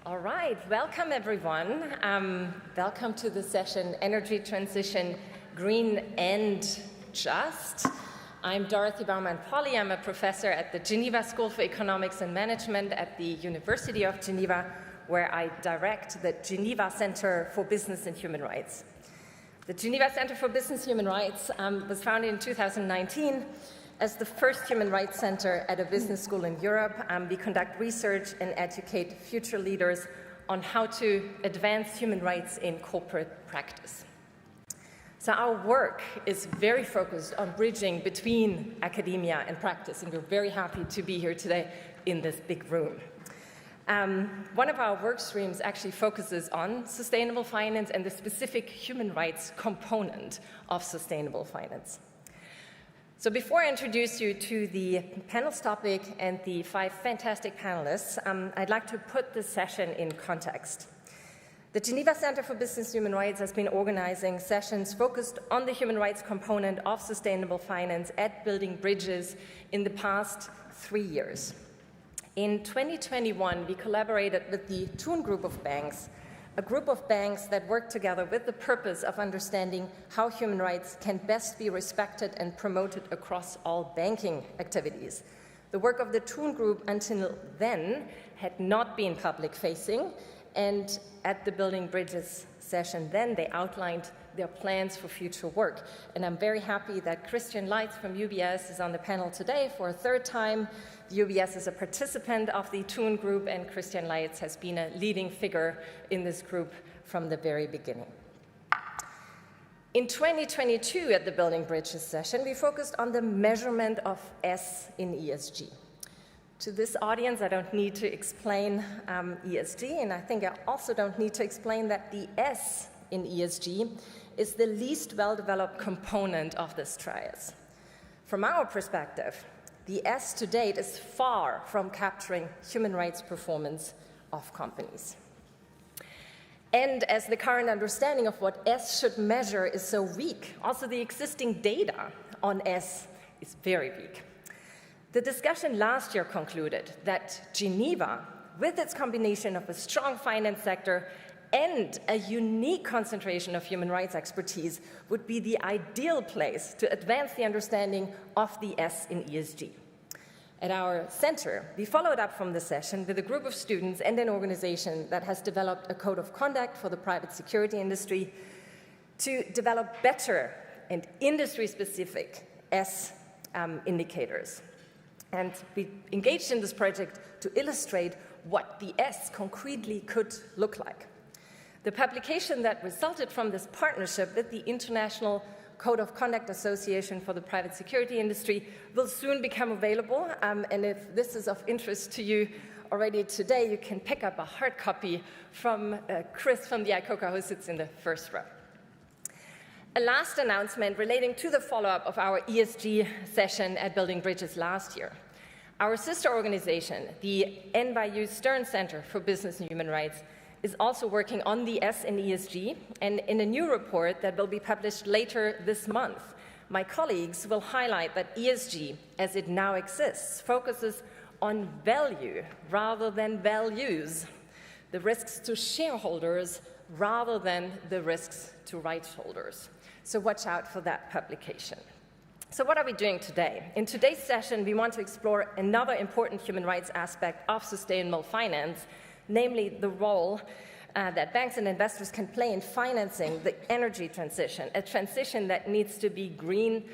All right, welcome everyone. Welcome to the session, Energy Transition, Green and Just. I'm Dorothy Baumann-Polly. I'm a professor at the Geneva School for Economics and Management at the University of Geneva, where I direct the Geneva Center for Business and Human Rights. The Geneva Center for Business and Human Rights was founded in 2019 as the first human rights center at a business school in Europe. We conduct research and educate future leaders on how to advance human rights in corporate practice. So our work is very focused on bridging between academia and practice, and we're very happy to be here today in this big room. One of our work streams actually focuses on sustainable finance and the specific human rights component of sustainable finance. So before I introduce you to the panel's topic and the 5 fantastic panelists, I'd like to put this session in context. The Geneva Center for Business and Human Rights has been organizing sessions focused on the human rights component of sustainable finance at Building Bridges in the past 3 years. In 2021, we collaborated with the Thun Group of banks, a group of banks that work together with the purpose of understanding how human rights can best be respected and promoted across all banking activities. The work of the Thun Group until then had not been public-facing, and at the Building Bridges session then, they outlined their plans for future work. And I'm very happy that Christian Leitz from UBS is on the panel today for a 3rd time. UBS is a participant of the Thun Group, and Christian Leitz has been a leading figure in this group from the very beginning. In 2022, at the Building Bridges session, we focused on the measurement of S in ESG. To this audience, I don't need to explain ESG, and I think I also don't need to explain that the S in ESG is the least well-developed component of this trias. From our perspective, the S to date is far from capturing human rights performance of companies. And as the current understanding of what S should measure is so weak, also the existing data on S is very weak. The discussion last year concluded that Geneva, with its combination of a strong finance sector and a unique concentration of human rights expertise, would be the ideal place to advance the understanding of the S in ESG. At our center, we followed up from the session with a group of students and an organization that has developed a code of conduct for the private security industry to develop better and industry-specific S indicators. And we engaged in this project to illustrate what the S concretely could look like. The publication that resulted from this partnership with the International Code of Conduct Association for the Private Security Industry will soon become available, and if this is of interest to you already today, you can pick up a hard copy from Chris from the ICOCA, who sits in the first row. A last announcement relating to the follow-up of our ESG session at Building Bridges last year. Our sister organization, the NYU Stern Center for Business and Human Rights, is also working on the S in ESG, and in a new report that will be published later this month, my colleagues will highlight that ESG, as it now exists, focuses on value rather than values, the risks to shareholders rather than the risks to rights holders. So watch out for that publication. So what are we doing today? In today's session, we want to explore another important human rights aspect of sustainable finance, namely the role that banks and investors can play in financing the energy transition, a transition that needs to be green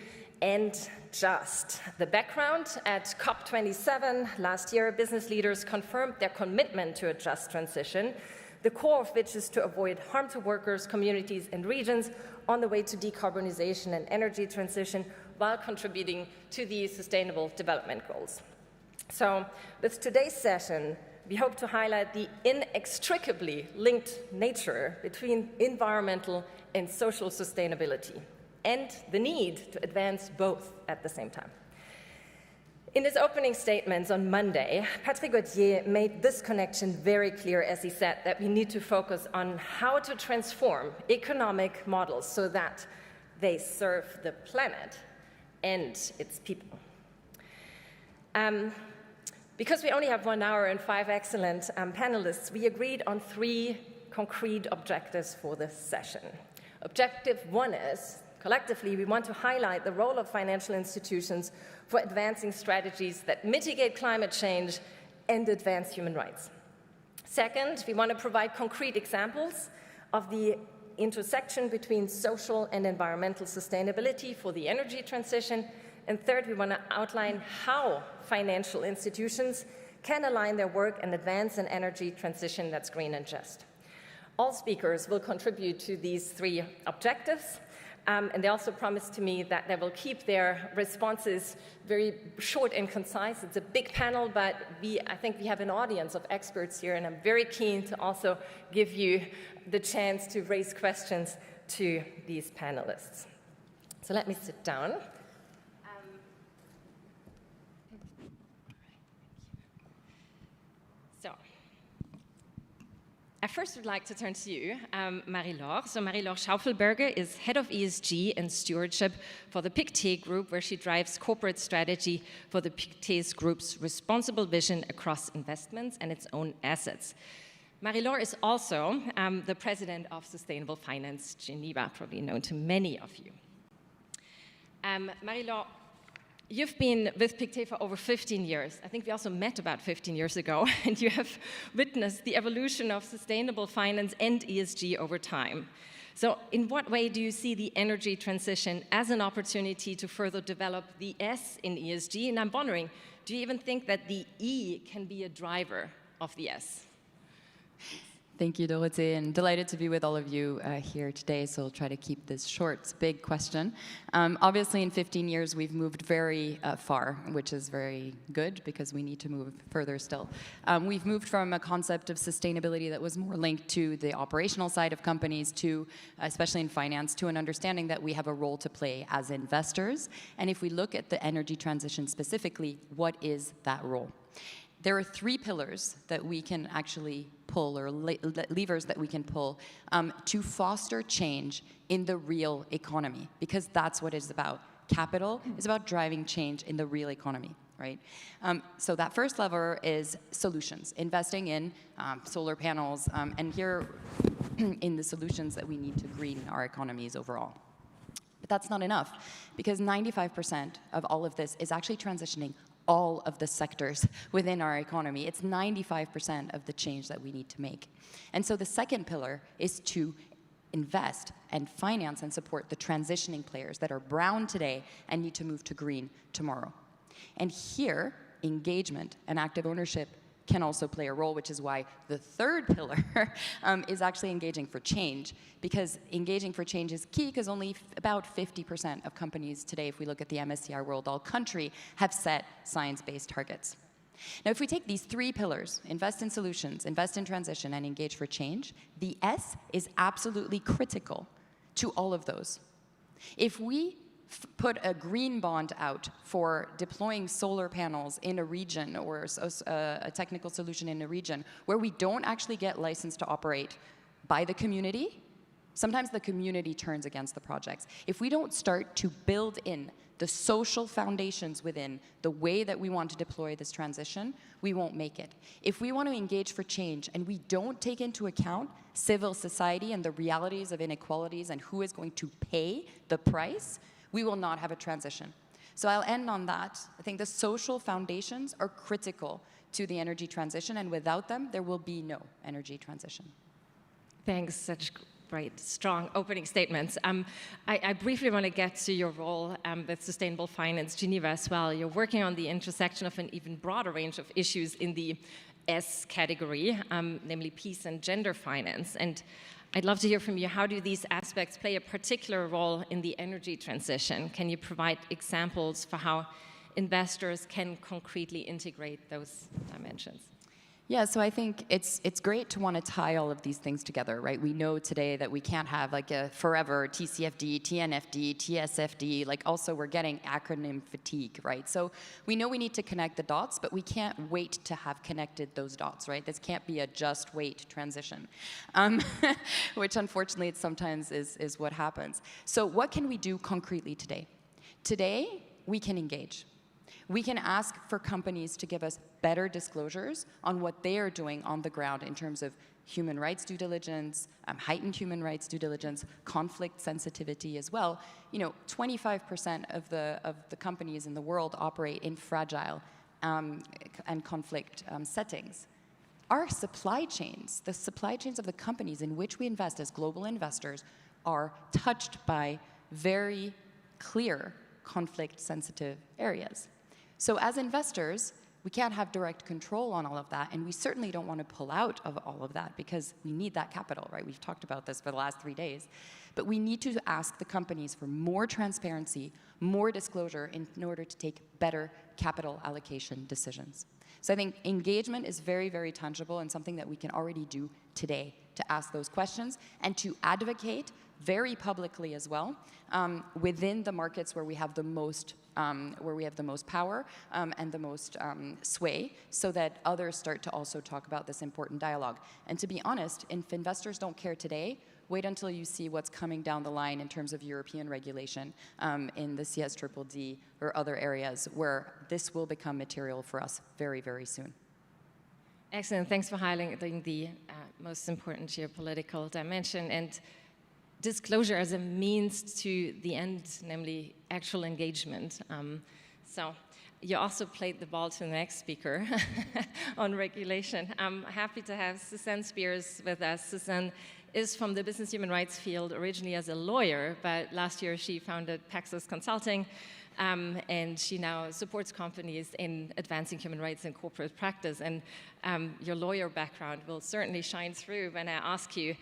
and just. The background: at COP27 last year, business leaders confirmed their commitment to a just transition, the core of which is to avoid harm to workers, communities, and regions on the way to decarbonization and energy transition while contributing to the Sustainable Development Goals. So with today's session, we hope to highlight the inextricably linked nature between environmental and social sustainability and the need to advance both at the same time. In his opening statements on Monday, Patrick Gauthier made this connection very clear as he said that we need to focus on how to transform economic models so that they serve the planet and its people. Because we only have 1 hour and 5 excellent panelists, we agreed on 3 concrete objectives for this session. Objective 1 is, collectively, we want to highlight the role of financial institutions for advancing strategies that mitigate climate change and advance human rights. Second, we want to provide concrete examples of the intersection between social and environmental sustainability for the energy transition. And third, we want to outline how financial institutions can align their work and advance an energy transition that's green and just. All speakers will contribute to these 3 objectives, and they also promised to me that they will keep their responses very short and concise. It's a big panel, but I think we have an audience of experts here, and I'm very keen to also give you the chance to raise questions to these panelists. So let me sit down. I first would like to turn to you, Marie-Laure. So Marie-Laure Schaufelberger is Head of ESG and Stewardship for the Pictet Group, where she drives corporate strategy for the Pictet Group's responsible vision across investments and its own assets. Marie-Laure is also the president of Sustainable Finance Geneva, probably known to many of you. Marie-Laure, you've been with Pictet for over 15 years. I think we also met about 15 years ago, and you have witnessed the evolution of sustainable finance and ESG over time. So in what way do you see the energy transition as an opportunity to further develop the S in ESG? And I'm wondering, do you even think that the E can be a driver of the S? Thank you, Dorothée, and delighted to be with all of you here today, so I'll try to keep this short. It's a big question. Obviously, in 15 years, we've moved very far, which is very good, because we need to move further still. We've moved from a concept of sustainability that was more linked to the operational side of companies to, especially in finance, to an understanding that we have a role to play as investors. And if we look at the energy transition specifically, what is that role? There are 3 pillars that we can actually pull, or levers that we can pull, to foster change in the real economy, because that's what it's about. Capital is about driving change in the real economy, right? So that first lever is solutions, investing in solar panels, and here in the solutions that we need to green our economies overall. But that's not enough, because 95% of all of this is actually transitioning all of the sectors within our economy. It's 95% of the change that we need to make. And so the second pillar is to invest and finance and support the transitioning players that are brown today and need to move to green tomorrow. And here, engagement and active ownership can also play a role, which is why the third pillar is actually engaging for change, because engaging for change is key, because only about 50% of companies today, if we look at the MSCI World All Country, have set science-based targets. Now, if we take these 3 pillars, invest in solutions, invest in transition, and engage for change, the S is absolutely critical to all of those. If we put a green bond out for deploying solar panels in a region, or a technical solution in a region where we don't actually get licensed to operate by the community, sometimes the community turns against the projects. If we don't start to build in the social foundations within the way that we want to deploy this transition, we won't make it. If we want to engage for change and we don't take into account civil society and the realities of inequalities and who is going to pay the price, we will not have a transition. So I'll end on that. I think the social foundations are critical to the energy transition, and without them, there will be no energy transition. Thanks, such great, strong opening statements. I briefly want to get to your role with Sustainable Finance Geneva as well. You're working on the intersection of an even broader range of issues in the S category, namely peace and gender finance. And I'd love to hear from you, how do these aspects play a particular role in the energy transition? Can you provide examples for how investors can concretely integrate those dimensions? Yeah, so I think it's great to want to tie all of these things together, right? We know today that we can't have like a forever TCFD, TNFD, TSFD, like also we're getting acronym fatigue, right? So we know we need to connect the dots, but we can't wait to have connected those dots, right? This can't be a just wait transition, which unfortunately it sometimes is what happens. So what can we do concretely today? Today, we can engage. We can ask for companies to give us better disclosures on what they are doing on the ground in terms of human rights due diligence, heightened human rights due diligence, conflict sensitivity as well. 25% of the companies in the world operate in fragile and conflict settings. Our supply chains, the supply chains of the companies in which we invest as global investors, are touched by very clear conflict-sensitive areas. So as investors, we can't have direct control on all of that, and we certainly don't want to pull out of all of that because we need that capital, right? We've talked about this for the last 3 days. But we need to ask the companies for more transparency, more disclosure in order to take better capital allocation decisions. So I think engagement is very, very tangible and something that we can already do today to ask those questions and to advocate very publicly as well within the markets where we have the most power and the most sway, so that others start to also talk about this important dialogue. And to be honest, if investors don't care today, wait until you see what's coming down the line in terms of European regulation in the CSDDD or other areas where this will become material for us very, very soon. Excellent. Thanks for highlighting the most important geopolitical dimension and disclosure as a means to the end, namely actual engagement. So you also played the ball to the next speaker on regulation. I'm happy to have Suzanne Spears with us. Suzanne is from the business human rights field, originally as a lawyer, but last year she founded Paxos Consulting, and she now supports companies in advancing human rights in corporate practice. And your lawyer background will certainly shine through when I ask you,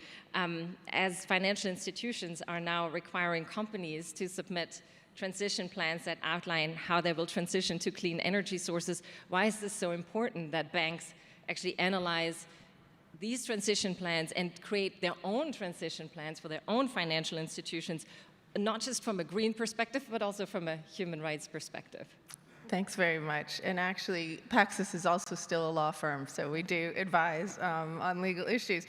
as financial institutions are now requiring companies to submit transition plans that outline how they will transition to clean energy sources, why is this so important that banks actually analyze these transition plans and create their own transition plans for their own financial institutions, not just from a green perspective, but also from a human rights perspective? Thanks very much. And actually, Paxos is also still a law firm, so we do advise on legal issues.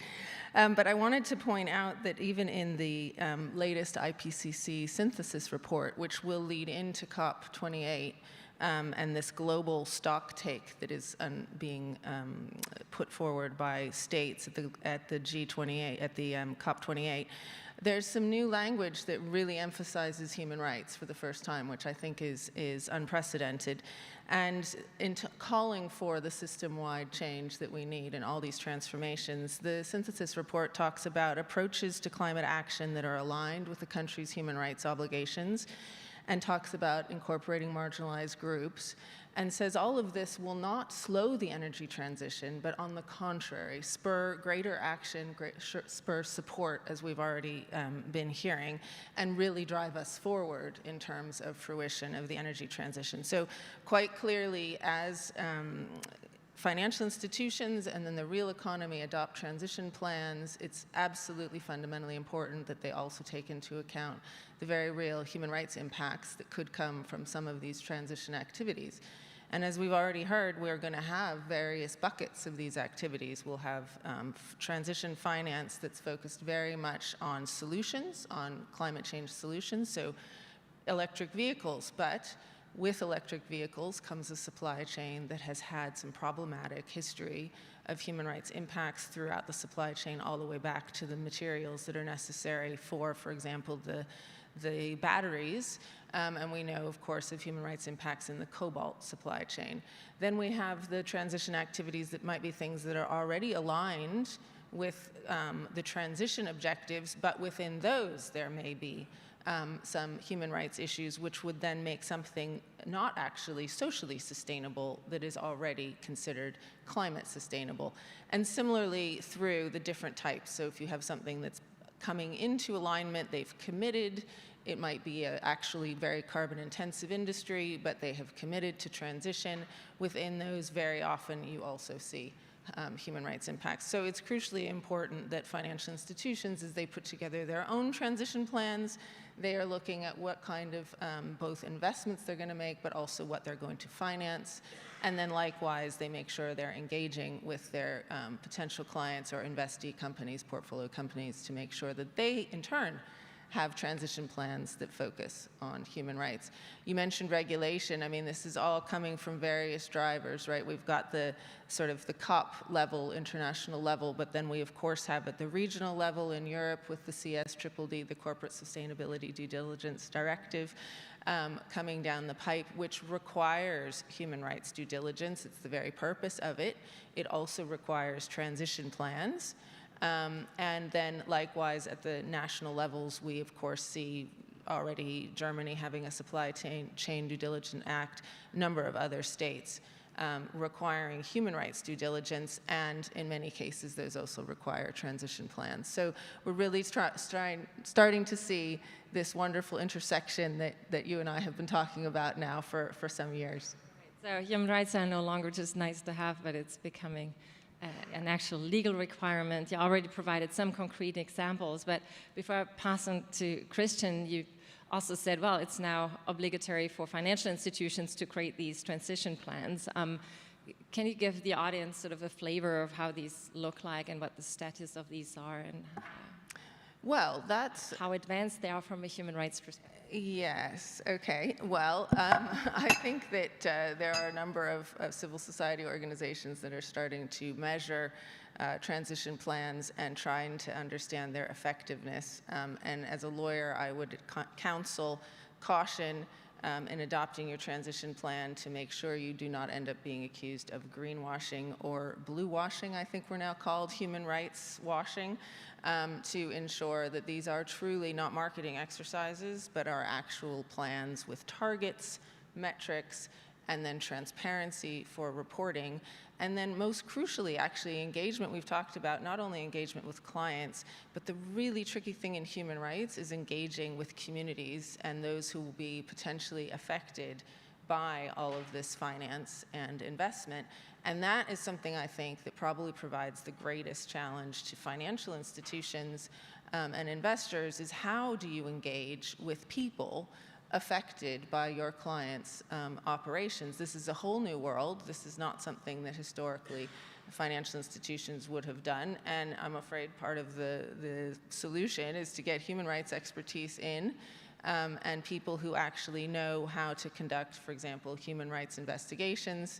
But I wanted to point out that even in the latest IPCC synthesis report, which will lead into COP28, and this global stock take that is being put forward by states at the G28, at the COP28, there's some new language that really emphasizes human rights for the first time, which I think is unprecedented. And in calling for the system-wide change that we need in all these transformations, the synthesis report talks about approaches to climate action that are aligned with the country's human rights obligations, and talks about incorporating marginalized groups, and says all of this will not slow the energy transition, but on the contrary, spur greater action, spur support, as we've already been hearing, and really drive us forward in terms of fruition of the energy transition. So quite clearly, as financial institutions and then the real economy adopt transition plans, it's absolutely fundamentally important that they also take into account the very real human rights impacts that could come from some of these transition activities. And as we've already heard, we're going to have various buckets of these activities. We'll have transition finance that's focused very much on solutions, on climate change solutions, so electric vehicles, but with electric vehicles comes a supply chain that has had some problematic history of human rights impacts throughout the supply chain, all the way back to the materials that are necessary for example, the batteries. And we know, of course, of human rights impacts in the cobalt supply chain. Then we have the transition activities that might be things that are already aligned with the transition objectives, but within those there may be some human rights issues, which would then make something not actually socially sustainable that is already considered climate sustainable. And similarly through the different types. So if you have something that's coming into alignment, they've committed, it might be a actually very carbon intensive industry, but they have committed to transition. Within those, very often you also see human rights impacts. So it's crucially important that financial institutions, as they put together their own transition plans, they are looking at what kind of both investments they're going to make, but also what they're going to finance. And then likewise, they make sure they're engaging with their potential clients or investee companies, portfolio companies, to make sure that they, in turn, have transition plans that focus on human rights. You mentioned regulation. I mean, this is all coming from various drivers, right? We've got the sort of the COP level, international level, but then we of course have at the regional level in Europe with the CSDDD, the Corporate Sustainability Due Diligence Directive, coming down the pipe, which requires human rights due diligence. It's the very purpose of it. It also requires transition plans. And then likewise at the national levels, we of course see already Germany having a supply chain due diligence act, a number of other states requiring human rights due diligence, and in many cases those also require transition plans. So we're really starting to see this wonderful intersection that you and I have been talking about now for some years. So human rights are no longer just nice to have, but it's becoming an actual legal requirement. You already provided some concrete examples, but before I pass on to Christian, you also said, well, it's now obligatory for financial institutions to create these transition plans. Can you give the audience sort of a flavor of how these look like and what the status of these are, and well, that's how advanced they are from a human rights perspective? Yes, okay. Well, I think that there are a number of civil society organizations that are starting to measure transition plans and trying to understand their effectiveness. And as a lawyer, I would counsel caution in adopting your transition plan to make sure you do not end up being accused of greenwashing or blue washing, I think we're now called, human rights washing, to ensure that these are truly not marketing exercises, but are actual plans with targets, metrics, and then transparency for reporting. And then most crucially, actually, engagement. We've talked about not only engagement with clients, but the really tricky thing in human rights is engaging with communities and those who will be potentially affected by all of this finance and investment. And that is something I think that probably provides the greatest challenge to financial institutions and investors, is how do you engage with people affected by your clients' operations. This is a whole new world. This is not something that historically financial institutions would have done, and I'm afraid part of the solution is to get human rights expertise in, and people who actually know how to conduct, for example, human rights investigations,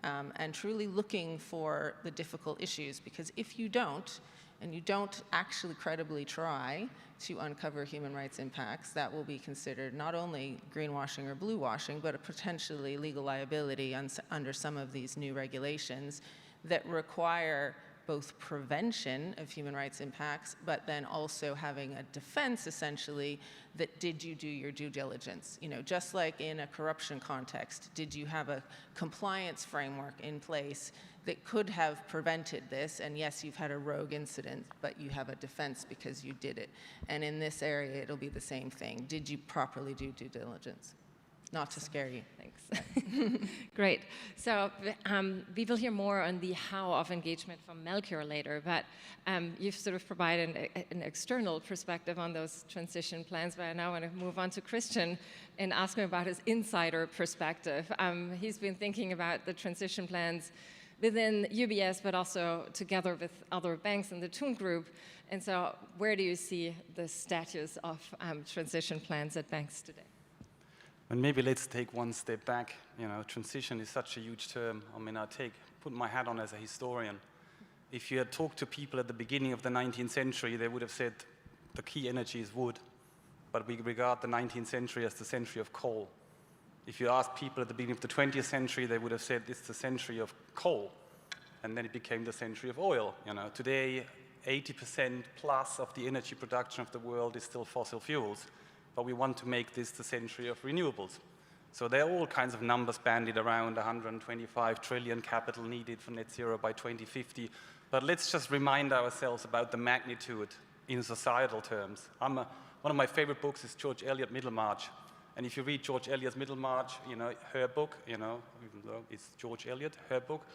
and truly looking for the difficult issues, because if you don't, and you don't actually credibly try to uncover human rights impacts, that will be considered not only greenwashing or blue washing, but a potentially legal liability under some of these new regulations that require both prevention of human rights impacts, but then also having a defense, essentially, that did you do your due diligence? You know, just like in a corruption context, did you have a compliance framework in place that could have prevented this? And yes, you've had a rogue incident, but you have a defense because you did it. And in this area, it'll be the same thing. Did you properly do due diligence? Not to scare you. Thanks. Great. So we will hear more on the how of engagement from Melchior later, but you've sort of provided an external perspective on those transition plans, but I now want to move on to Christian and ask him about his insider perspective. He's been thinking about the transition plans within UBS, but also together with other banks in the Thun Group. And so where do you see the status of transition plans at banks today? And maybe let's take one step back. You know, transition is such a huge term. I mean, put my hat on as a historian. If you had talked to people at the beginning of the 19th century, they would have said the key energy is wood. But we regard the 19th century as the century of coal. If you ask people at the beginning of the 20th century, they would have said it's the century of coal. And then it became the century of oil. You know, today, 80% plus of the energy production of the world is still fossil fuels. But we want to make this the century of renewables. So there are all kinds of numbers bandied around, 125 trillion capital needed for net zero by 2050. But let's just remind ourselves about the magnitude in societal terms. One of my favorite books is George Eliot, Middlemarch. And if you read George Eliot's Middlemarch, you know, her book, you know, even though it's George Eliot, her book,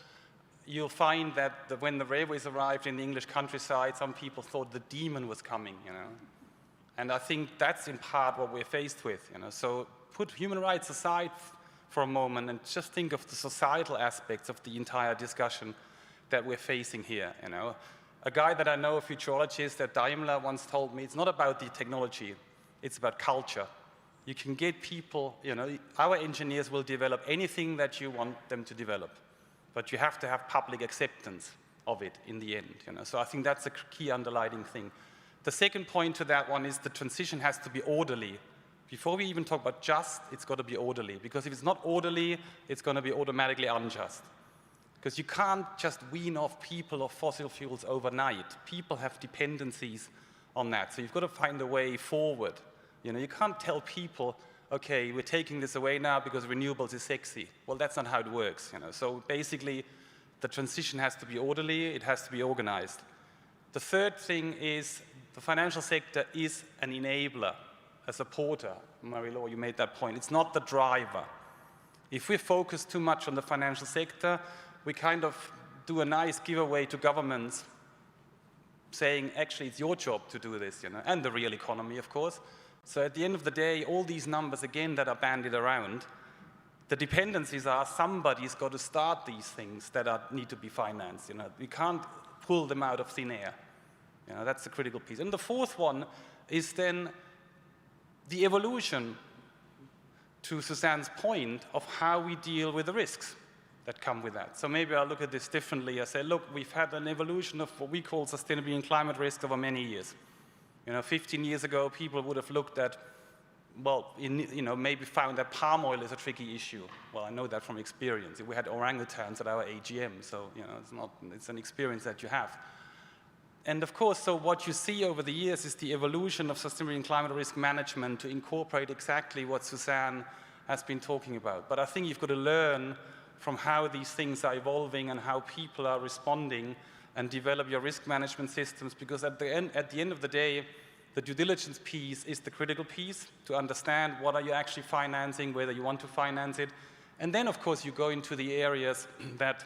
you'll find that when the railways arrived in the English countryside, some people thought the demon was coming, you know. And I think that's in part what we're faced with, you know. So put human rights aside for a moment and just think of the societal aspects of the entire discussion that we're facing here, you know. A guy that I know, a futurologist at Daimler, once told me it's not about the technology, It's about culture. You can get people, our engineers will develop anything that you want them to develop, but you have to have public acceptance of it in the end. So I think that's a key underlying thing. The second point to that one is the transition has to be orderly. Before we even talk about just, it's got to be orderly, because if it's not orderly, it's going to be automatically unjust. Because you can't just wean off people of fossil fuels overnight. People have dependencies on that, so you've got to find a way forward. You can't tell people, okay, we're taking this away now because renewables is sexy. Well, that's not how it works. So basically, the transition has to be orderly, it has to be organized. The third thing is the financial sector is an enabler, a supporter. Marie-Laure, you made that point. It's not the driver. If we focus too much on the financial sector, we kind of do a nice giveaway to governments saying, actually, it's your job to do this, and the real economy, of course. So at the end of the day, all these numbers, again, that are bandied around, the dependencies are somebody's got to start these things that need to be financed. We can't pull them out of thin air. That's the critical piece. And the fourth one is then the evolution, to Suzanne's point, of how we deal with the risks that come with that. So maybe I'll look at this differently. I say, look, we've had an evolution of what we call sustainability and climate risk over many years. 15 years ago, people would have looked at, well, maybe found that palm oil is a tricky issue. Well, I know that from experience. We had orangutans at our AGM, so it's an experience that you have. And of course, so what you see over the years is the evolution of sustainability and climate risk management to incorporate exactly what Suzanne has been talking about. But I think you've got to learn from how these things are evolving and how people are responding and develop your risk management systems, because at the end of the day, the due diligence piece is the critical piece to understand what are you actually financing, whether you want to finance it. And then, of course, you go into the areas that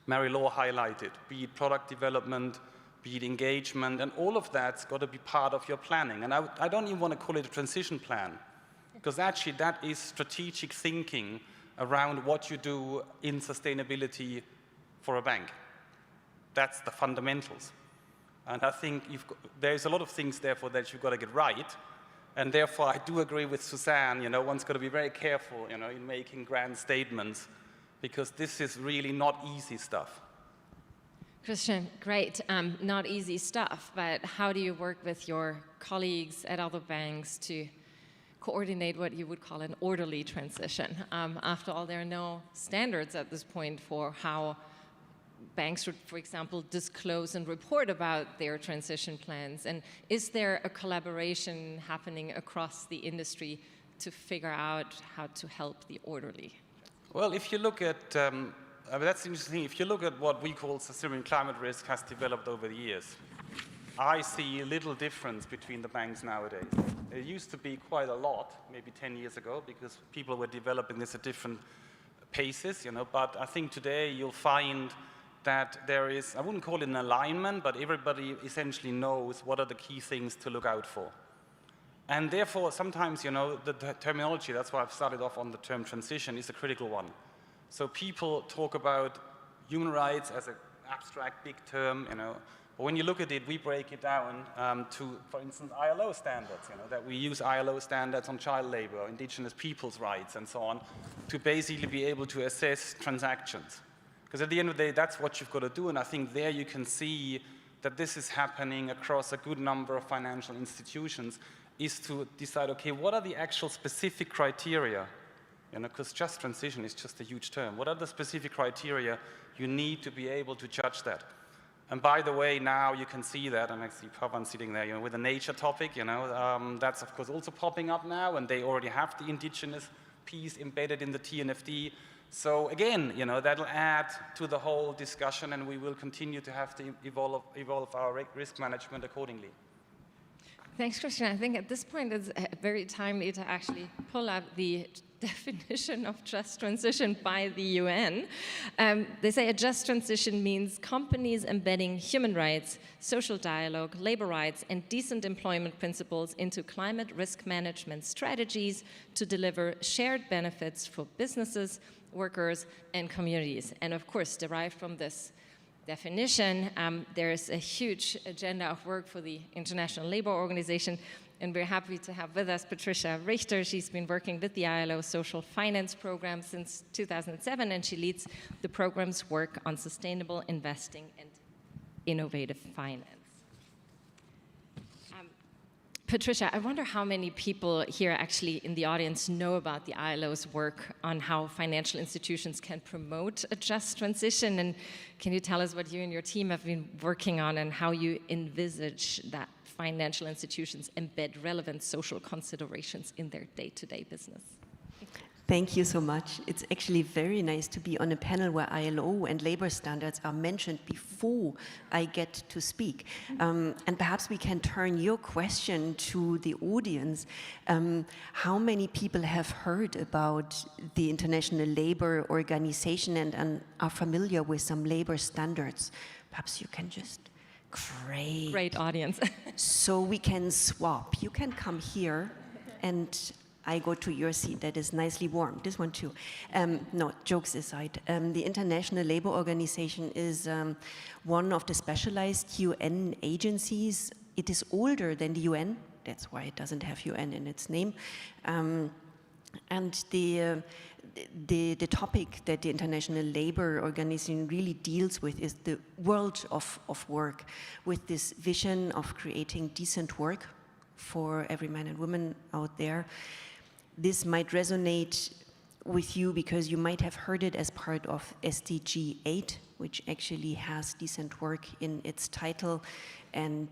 Marie-Laure highlighted, be it product development, be it engagement, and all of that's got to be part of your planning. And I don't even want to call it a transition plan, because actually that is strategic thinking around what you do in sustainability for a bank. That's the fundamentals. And I think there's a lot of things, therefore, that you've got to get right. And therefore, I do agree with Suzanne, one's got to be very careful, in making grand statements, because this is really not easy stuff. Christian, great. Not easy stuff, but how do you work with your colleagues at other banks to coordinate what you would call an orderly transition? After all, there are no standards at this point for how banks should, for example, disclose and report about their transition plans. And is there a collaboration happening across the industry to figure out how to help the orderly? Well, if you look at, that's interesting, if you look at what we call sustainability and climate risk has developed over the years, I see little difference between the banks nowadays. There used to be quite a lot, maybe 10 years ago, because people were developing this at different paces, but I think today you'll find that there is, I wouldn't call it an alignment, but everybody essentially knows what are the key things to look out for. And therefore, sometimes, the terminology, that's why I've started off on the term transition, is a critical one. So people talk about human rights as an abstract, big term, but when you look at it, we break it down to, for instance, ILO standards, that we use ILO standards on child labor, indigenous people's rights, and so on, to basically be able to assess transactions. Because at the end of the day, that's what you've got to do, and I think there you can see that this is happening across a good number of financial institutions, is to decide, okay, what are the actual specific criteria? Because just transition is just a huge term. What are the specific criteria you need to be able to judge that? And by the way, now you can see that, and I see Pavan sitting there, with the nature topic, that's of course also popping up now, and they already have the indigenous piece embedded in the TNFD. So again, that'll add to the whole discussion, and we will continue to have to evolve our risk management accordingly. Thanks, Christian. I think at this point it's very timely to actually pull up the definition of just transition by the UN. They say a just transition means companies embedding human rights, social dialogue, labor rights, and decent employment principles into climate risk management strategies to deliver shared benefits for businesses, workers, and communities. And of course, derived from this definition, there is a huge agenda of work for the International Labour Organization And we're happy to have with us Patricia Richter. She's been working with the ILO Social Finance Program since 2007, and she leads the program's work on sustainable investing and innovative finance. Patricia, I wonder how many people here actually in the audience know about the ILO's work on how financial institutions can promote a just transition, and can you tell us what you and your team have been working on and how you envisage that financial institutions embed relevant social considerations in their day-to-day business? Thank you so much. It's actually very nice to be on a panel where ILO and labor standards are mentioned before I get to speak. And perhaps we can turn your question to the audience. How many people have heard about the International Labour Organization and are familiar with some labor standards? Perhaps you can just... Great audience. So we can swap. You can come here and I go to your seat that is nicely warm. This one too. No, jokes aside. The International Labour Organization is one of the specialized UN agencies. It is older than the UN. That's why it doesn't have UN in its name. And the topic that the International Labour Organization really deals with is the world of work, with this vision of creating decent work for every man and woman out there. This might resonate with you because you might have heard it as part of SDG 8, which actually has decent work in its title, and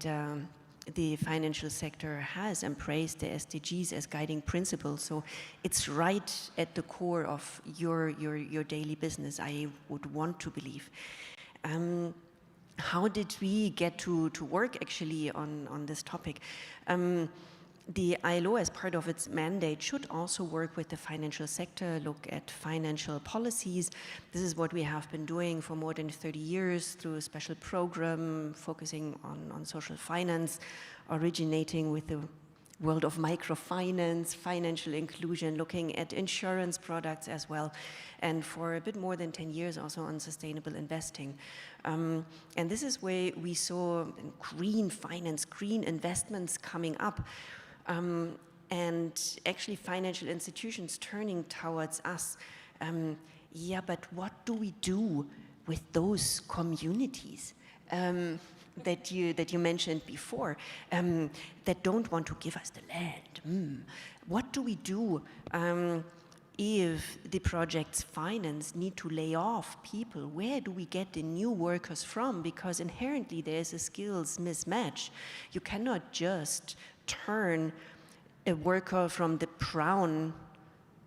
the financial sector has embraced the SDGs as guiding principles. So it's right at the core of your daily business, I would want to believe. How did we get to work actually on this topic? The ILO, as part of its mandate, should also work with the financial sector, look at financial policies. This is what we have been doing for more than 30 years through a special program focusing on social finance, originating with the world of microfinance, financial inclusion, looking at insurance products as well, and for a bit more than 10 years also on sustainable investing. And this is where we saw green finance, green investments coming up. And actually financial institutions turning towards us. Yeah, but what do we do with those communities that you mentioned before, that don't want to give us the land? What do we do if the project's finance need to lay off people? Where do we get the new workers from? Because inherently there is a skills mismatch. You cannot just turn a worker from the brown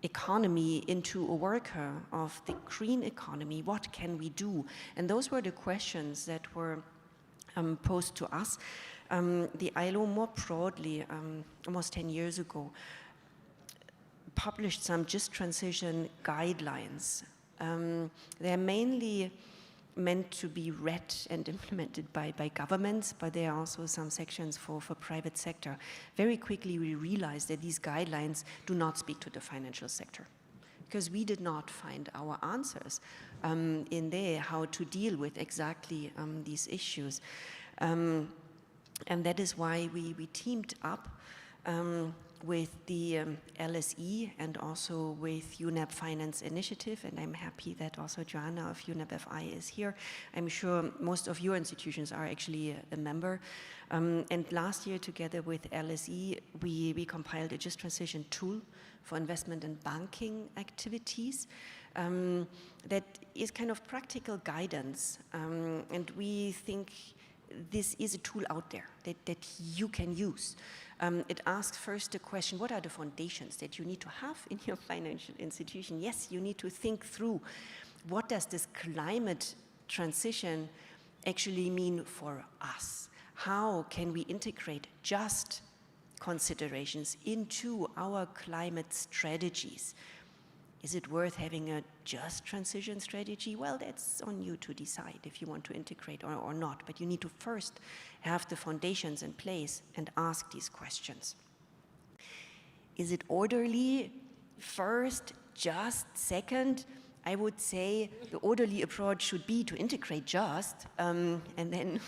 economy into a worker of the green economy. What can we do? And those were the questions that were posed to us. The ILO more broadly, almost 10 years ago, published some just transition guidelines. They're mainly meant to be read and implemented by governments, but there are also some sections for private sector. Very quickly we realized that these guidelines do not speak to the financial sector, because we did not find our answers in there how to deal with exactly these issues. And that is why we teamed up with the LSE and also with UNEP Finance Initiative, and I'm happy that also Joanna of UNEP FI is here. I'm sure most of your institutions are actually a member. And last year, together with LSE, we compiled a just transition tool for investment and banking activities that is kind of practical guidance. And we think this is a tool out there that you can use. It asks first the question, what are the foundations that you need to have in your financial institution? Yes, you need to think through what does this climate transition actually mean for us? How can we integrate just considerations into our climate strategies? Is it worth having a just transition strategy? Well, that's on you to decide if you want to integrate or not, but you need to first have the foundations in place and ask these questions. Is it orderly? First, just, second? I would say the orderly approach should be to integrate just, and then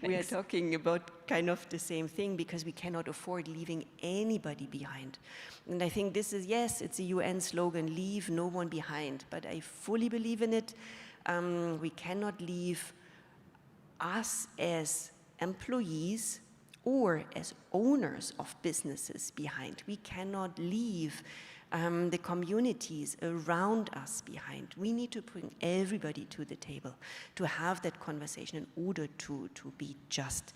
we are talking about kind of the same thing, because we cannot afford leaving anybody behind. And I think this is, yes, it's a UN slogan, leave no one behind, but I fully believe in it. We cannot leave us as employees or as owners of businesses behind. We cannot leave the communities around us behind. We need to bring everybody to the table to have that conversation in order to be just.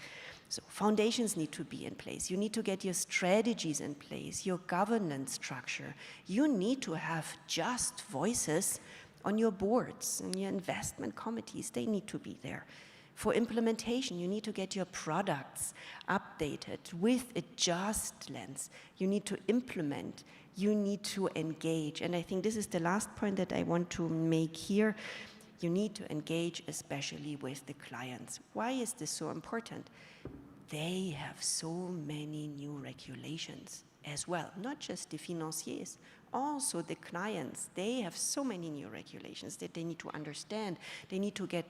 So foundations need to be in place. You need to get your strategies in place, your governance structure. You need to have just voices on your boards and your investment committees. They need to be there. For implementation, you need to get your products updated with a just lens. You need to implement. You need to engage. And I think this is the last point that I want to make here. You need to engage, especially with the clients. Why is this so important? They have so many new regulations as well, not just the financiers, also the clients. They have so many new regulations that they need to understand, they need to get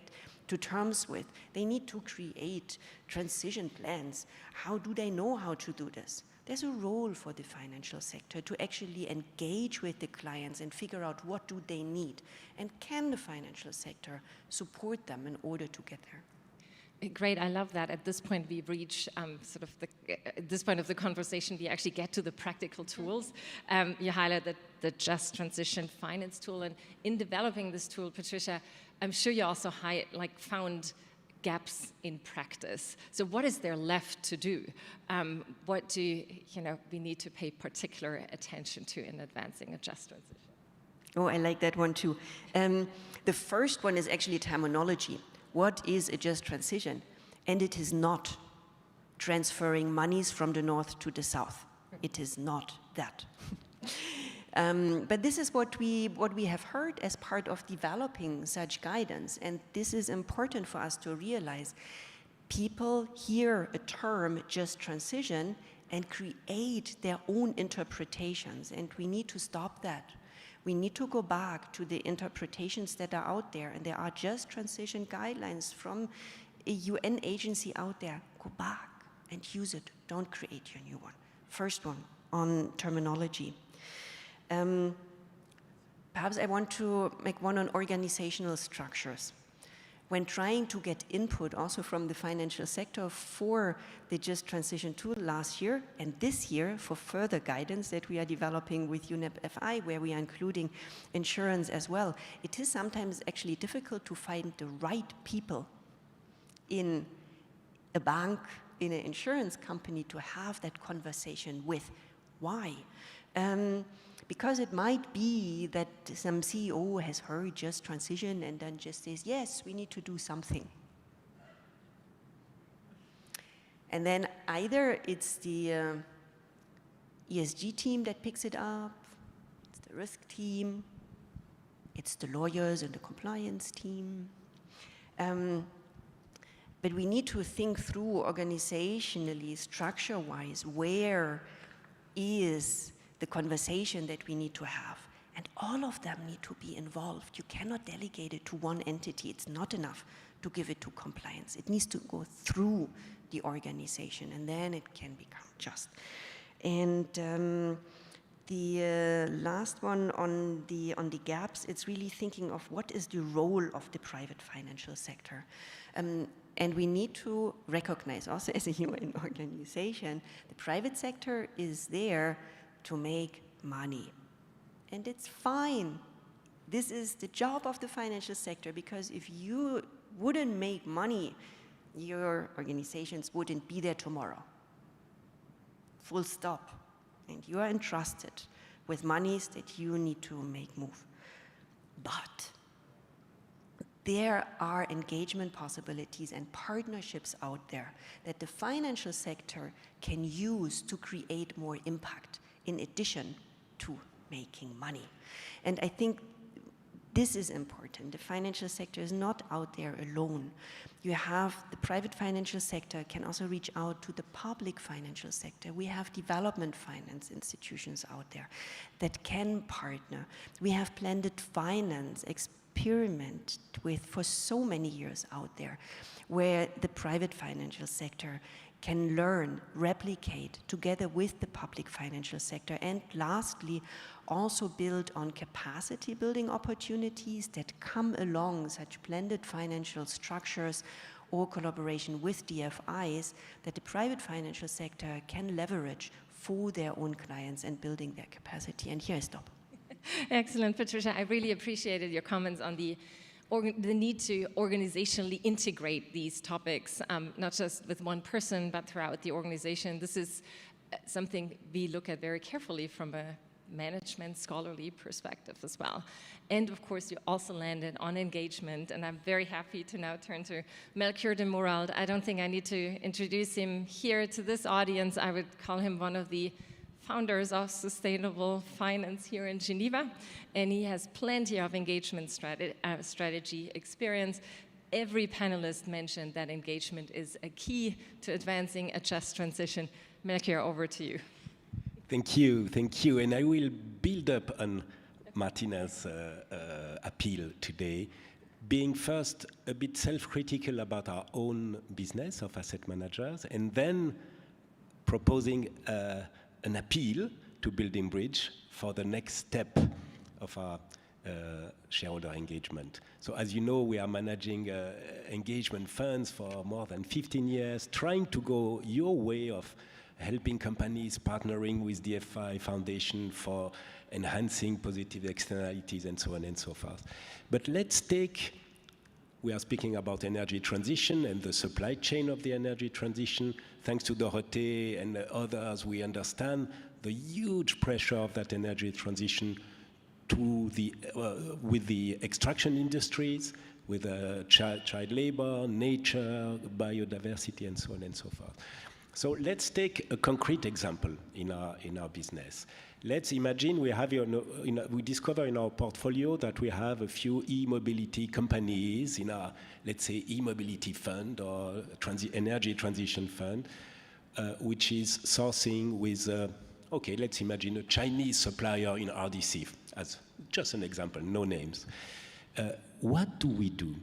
to terms with, they need to create transition plans. How do they know how to do this? There's a role for the financial sector to actually engage with the clients and figure out what do they need, and can the financial sector support them in order to get there. Great, I love that. At this point, we reach sort of at this point of the conversation, we actually get to the practical tools. You highlighted the Just Transition Finance tool, and in developing this tool, Patricia, I'm sure you also found gaps in practice. So what is there left to do? What do we need to pay particular attention to in advancing a just transition? Oh, I like that one too. The first one is actually terminology. What is a just transition? And it is not transferring monies from the north to the south. It is not that. But this is what we have heard as part of developing such guidance. And this is important for us to realize. People hear a term, just transition, and create their own interpretations. And we need to stop that. We need to go back to the interpretations that are out there, and there are just transition guidelines from a UN agency out there. Go back and use it. Don't create your new one. First one, on terminology. Perhaps I want to make one on organizational structures. When trying to get input also from the financial sector for the Just Transition tool last year and this year for further guidance that we are developing with UNEP-FI, where we are including insurance as well, it is sometimes actually difficult to find the right people in a bank, in an insurance company to have that conversation with. Why? Because it might be that some CEO has heard just transition and then just says, yes, we need to do something. And then either it's the ESG team that picks it up, it's the risk team, it's the lawyers and the compliance team. But we need to think through organizationally, structure-wise, where is the conversation that we need to have. And all of them need to be involved. You cannot delegate it to one entity. It's not enough to give it to compliance. It needs to go through the organization, and then it can become just. And the last one on the gaps, it's really thinking of what is the role of the private financial sector. And we need to recognize also as a UN organization, the private sector is there to make money. And it's fine. This is the job of the financial sector, because if you wouldn't make money, your organizations wouldn't be there tomorrow. Full stop. And you are entrusted with monies that you need to make move. But there are engagement possibilities and partnerships out there that the financial sector can use to create more impact in addition to making money. And I think This is important. The financial sector is not out there alone. You have the private financial sector can also reach out to the public financial sector. We have development finance institutions out there that can partner. We have blended finance experiment with for so many years out there, where the private financial sector can learn, replicate together with the public financial sector, and lastly, also build on capacity building opportunities that come along such blended financial structures or collaboration with DFIs that the private financial sector can leverage for their own clients and building their capacity. And here I stop. Excellent, Patricia. I really appreciated your comments on the need to organizationally integrate these topics, not just with one person, but throughout the organization. This is something we look at very carefully from a management scholarly perspective as well. And of course, you also landed on engagement, and I'm very happy to now turn to Melchior de Morald. I don't think I need to introduce him here to this audience. I would call him one of the founders of sustainable finance here in Geneva, and he has plenty of engagement strategy experience. Every panelist mentioned that engagement is a key to advancing a just transition. Melchior, over to you. Thank you, and I will build up on Martina's appeal today, being first a bit self-critical about our own business of asset managers, and then proposing an appeal to Building Bridge for the next step of our shareholder engagement. So as you know, we are managing engagement funds for more than 15 years, trying to go your way of helping companies, partnering with DFI Foundation for enhancing positive externalities and so on and so forth. But let's take, we are speaking about energy transition and the supply chain of the energy transition. Thanks to Dorothée and others, we understand the huge pressure of that energy transition to the, with the extraction industries, with child labor, nature, biodiversity, and so on and so forth. So let's take a concrete example in our business. Let's imagine we have we discover in our portfolio that we have a few e-mobility companies in our, let's say, e-mobility fund or energy transition fund, which is sourcing with, okay, let's imagine a Chinese supplier in RDC, as just an example, no names. What do we do?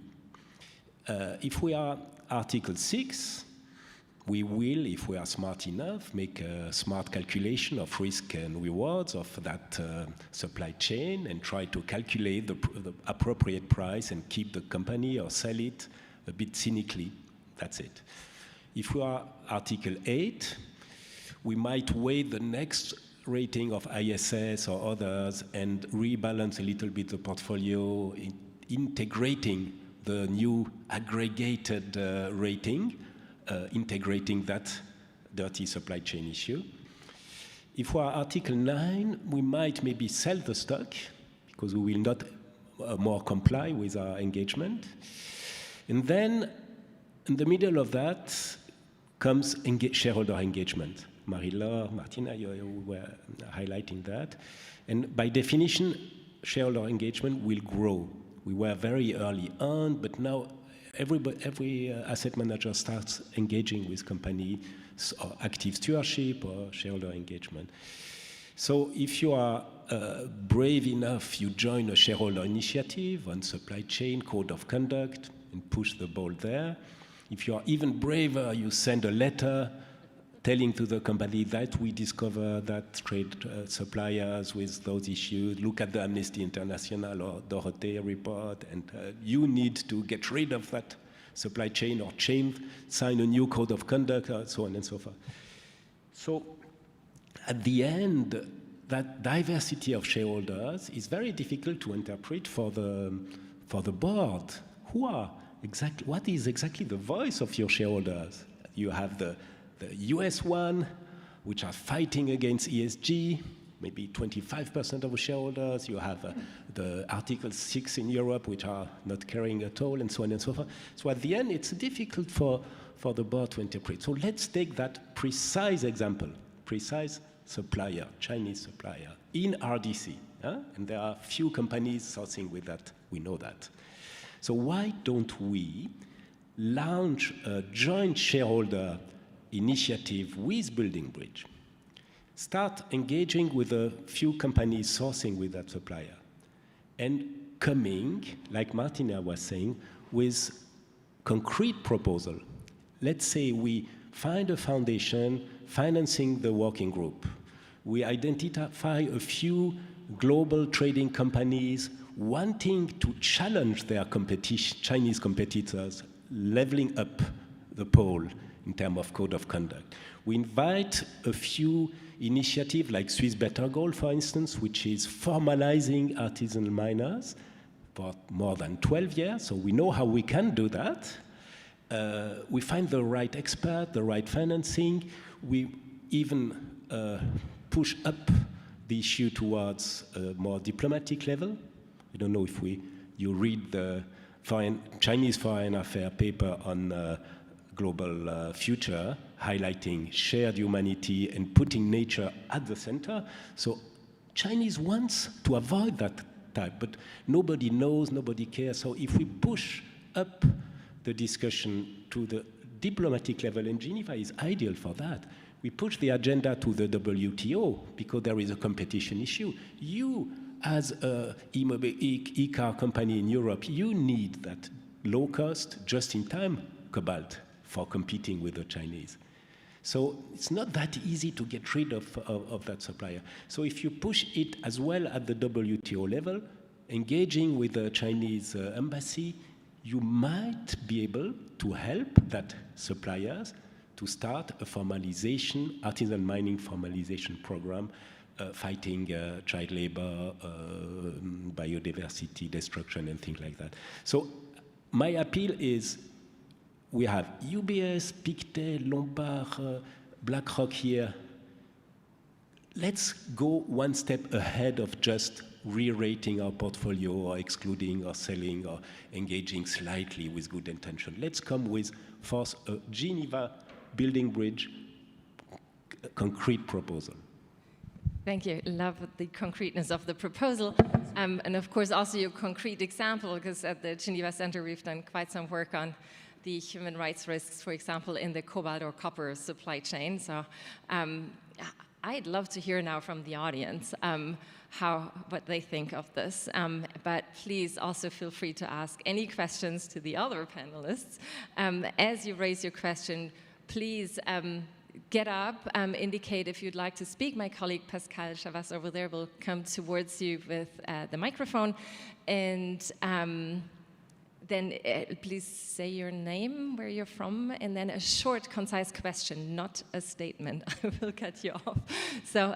If we are Article 6, we will, if we are smart enough, make a smart calculation of risk and rewards of that supply chain and try to calculate the appropriate price and keep the company or sell it a bit cynically. That's it. If we are Article 8, we might wait the next rating of ISS or others and rebalance a little bit the portfolio, integrating the new aggregated rating, integrating that dirty supply chain issue. If we are Article 9, we might maybe sell the stock because we will not more comply with our engagement. And then in the middle of that comes shareholder engagement. Marie-Laure, Martina, you were highlighting that. And by definition, shareholder engagement will grow. We were very early on, but now every asset manager starts engaging with company or active stewardship or shareholder engagement. So if you are brave enough, you join a shareholder initiative on supply chain code of conduct and push the ball there. If you are even braver, you send a letter telling to the company that we discover that trade suppliers with those issues, look at the Amnesty International or Dorothée report, and you need to get rid of that supply chain or sign a new code of conduct, so on and so forth. So at the end, that diversity of shareholders is very difficult to interpret for the board. What is exactly the voice of your shareholders? You have the US one, which are fighting against ESG, maybe 25% of the shareholders. You have the Article 6 in Europe, which are not caring at all, and so on and so forth. So at the end, it's difficult for the board to interpret. So let's take that precise example, precise supplier, Chinese supplier, in RDC. And there are few companies sourcing with that We know that. So why don't we launch a joint shareholder initiative with Building Bridge? Start engaging with a few companies sourcing with that supplier and coming, like Martina was saying, with concrete proposal. Let's say we find a foundation financing the working group. We identify a few global trading companies wanting to challenge their Chinese competitors, leveling up the pole in terms of code of conduct. We invite a few initiatives like Swiss Better Gold, for instance, which is formalizing artisanal miners for more than 12 years, so we know how we can do that. We find the right expert, the right financing. We even push up the issue towards a more diplomatic level. I don't know if you read the Chinese Foreign Affairs paper on global future, highlighting shared humanity and putting nature at the center. So Chinese wants to avoid that type, but nobody knows, nobody cares. So if we push up the discussion to the diplomatic level, and Geneva is ideal for that, we push the agenda to the WTO because there is a competition issue. You, as a e-car company in Europe, you need that low-cost, just-in-time cobalt for competing with the Chinese. So it's not that easy to get rid of that supplier. So if you push it as well at the WTO level, engaging with the Chinese embassy, you might be able to help that suppliers to start a formalization, artisan mining formalization program, fighting child labor, biodiversity destruction, and things like that. So my appeal is, we have UBS, Pictet, Lombard, BlackRock here. Let's go one step ahead of just re-rating our portfolio or excluding or selling or engaging slightly with good intention. Let's come with first a Geneva Building Bridge concrete proposal. Thank you. Love the concreteness of the proposal. And of course, also your concrete example, because at the Geneva Center, we've done quite some work on the human rights risks, for example, in the cobalt or copper supply chain. So I'd love to hear now from the audience what they think of this. But please also feel free to ask any questions to the other panelists. As you raise your question, please get up, indicate if you'd like to speak. My colleague Pascal Chavas over there will come towards you with the microphone. And then please say your name, where you're from, and then a short, concise question, not a statement. I will cut you off. So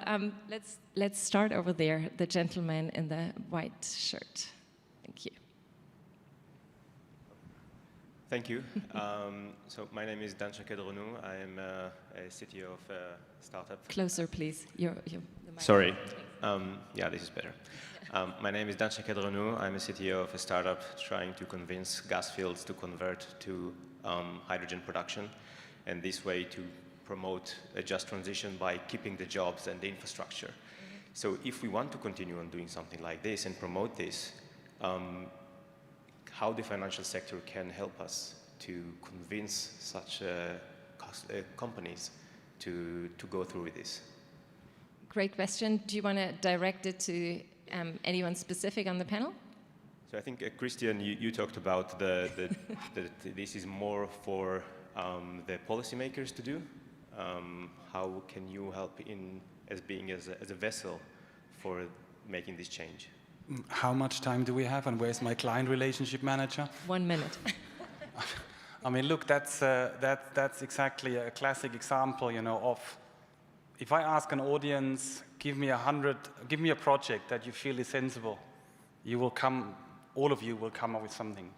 let's start over there, the gentleman in the white shirt. Thank you. Thank you. So my name is Dan Chakadronou. I am a CTO of a startup. Closer, please. Sorry. Yeah, this is better. My name is Dan Chakadronou. I'm a CTO of a startup trying to convince gas fields to convert to hydrogen production, and this way to promote a just transition by keeping the jobs and the infrastructure. So if we want to continue on doing something like this and promote this, how the financial sector can help us to convince such companies to go through with this? Great question. Do you want to direct it to anyone specific on the panel? So I think, Christian, you talked about this is more for the policymakers to do. How can you help as a vessel for making this change? How much time do we have, and where's my client relationship manager? 1 minute. I mean, look, that's exactly a classic example, of if I ask an audience, give me a project that you feel is sensible, all of you will come up with something.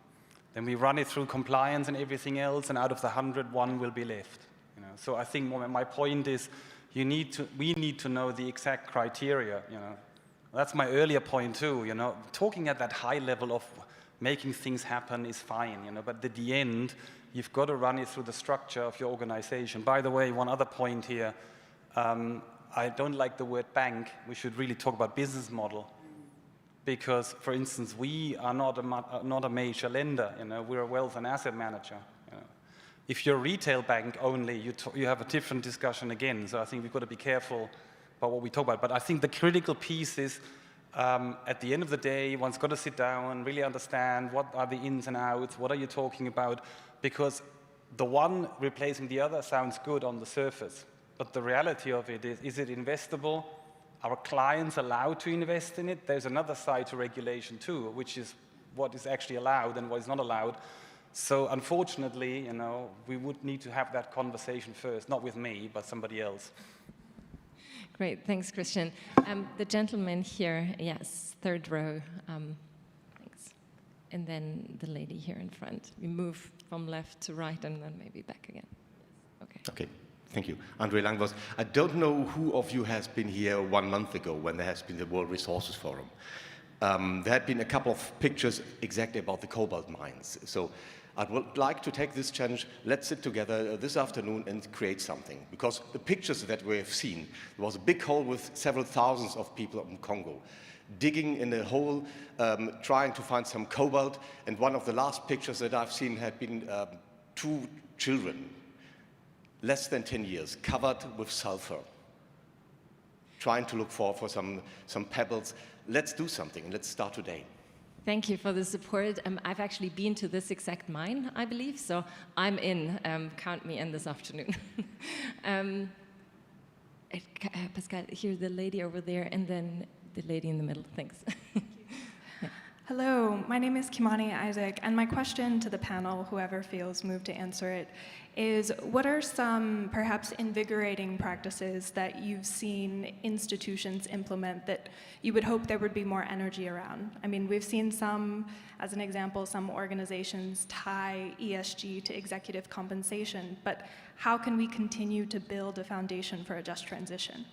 Then we run it through compliance and everything else, and out of the 100, 1 will be left. So I think my point is, we need to know the exact criteria. That's my earlier point too. Talking at that high level of making things happen is fine. But at the end, you've got to run it through the structure of your organization. By the way, one other point here. I don't like the word bank. We should really talk about business model. Because, for instance, we are not a major lender. You know, we're a wealth and asset manager. You know. If you're a retail bank only, you have a different discussion again. So I think we've got to be careful about what we talk about. But I think the critical piece is, at the end of the day, one's got to sit down and really understand what are the ins and outs, what are you talking about, because the one replacing the other sounds good on the surface. But the reality of it is it investable? Are clients allowed to invest in it? There's another side to regulation too, which is what is actually allowed and what is not allowed. So unfortunately, you know, we would need to have that conversation first, not with me, but somebody else. Great, thanks, Christian. The gentleman here, yes, third row. Thanks. And then the lady here in front. We move from left to right and then maybe back again. Okay. Okay. Thank you. Andre Langvos. I don't know who of you has been here 1 month ago when there has been the World Resources Forum. There had been a couple of pictures exactly about the cobalt mines. So I would like to take this challenge. Let's sit together this afternoon and create something. Because the pictures that we have seen, there was a big hole with several thousands of people in Congo, digging in a hole, trying to find some cobalt. And one of the last pictures that I've seen had been 2 children, less than 10 years, covered with sulfur, trying to look for some pebbles. Let's do something, and let's start today. Thank you for the support. I've actually been to this exact mine, I believe, so I'm in. Count me in this afternoon. Pascal, here, the lady over there, and then the lady in the middle. Thanks. Hello, my name is Kimani Isaac, and my question to the panel, whoever feels moved to answer it, is what are some perhaps invigorating practices that you've seen institutions implement that you would hope there would be more energy around? I mean, we've seen some, as an example, some organizations tie ESG to executive compensation, but how can we continue to build a foundation for a just transition?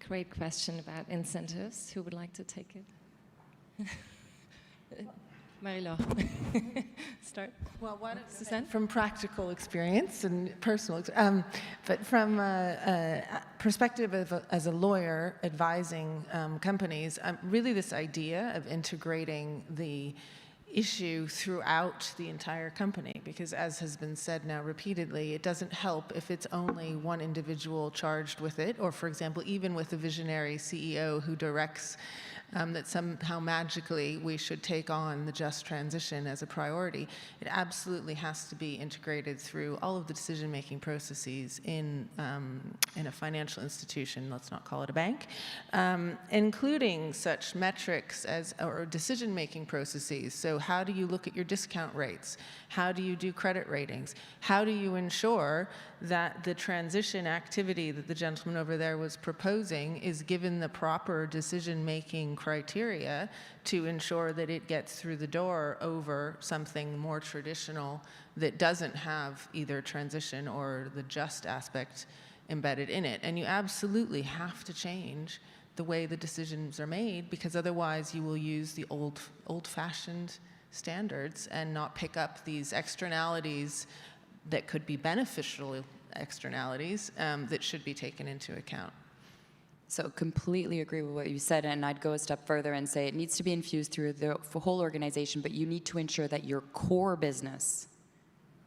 Great question about incentives. Who would like to take it? Marie-Laure, start. Well, why don't Suzanne? From practical experience and personal, but from a perspective of as a lawyer advising companies, really this idea of integrating the issue throughout the entire company, because as has been said now repeatedly, it doesn't help if it's only one individual charged with it, or for example, even with a visionary CEO who directs that somehow magically we should take on the just transition as a priority. It absolutely has to be integrated through all of the decision-making processes in a financial institution, let's not call it a bank, including such metrics as, or decision-making processes. So how do you look at your discount rates? How do you do credit ratings? How do you ensure that the transition activity that the gentleman over there was proposing is given the proper decision-making criteria to ensure that it gets through the door over something more traditional that doesn't have either transition or the just aspect embedded in it. And you absolutely have to change the way the decisions are made, because otherwise you will use the old-fashioned standards and not pick up these externalities that could be beneficial externalities that should be taken into account. So completely agree with what you said, and I'd go a step further and say it needs to be infused through the whole organization, but you need to ensure that your core business,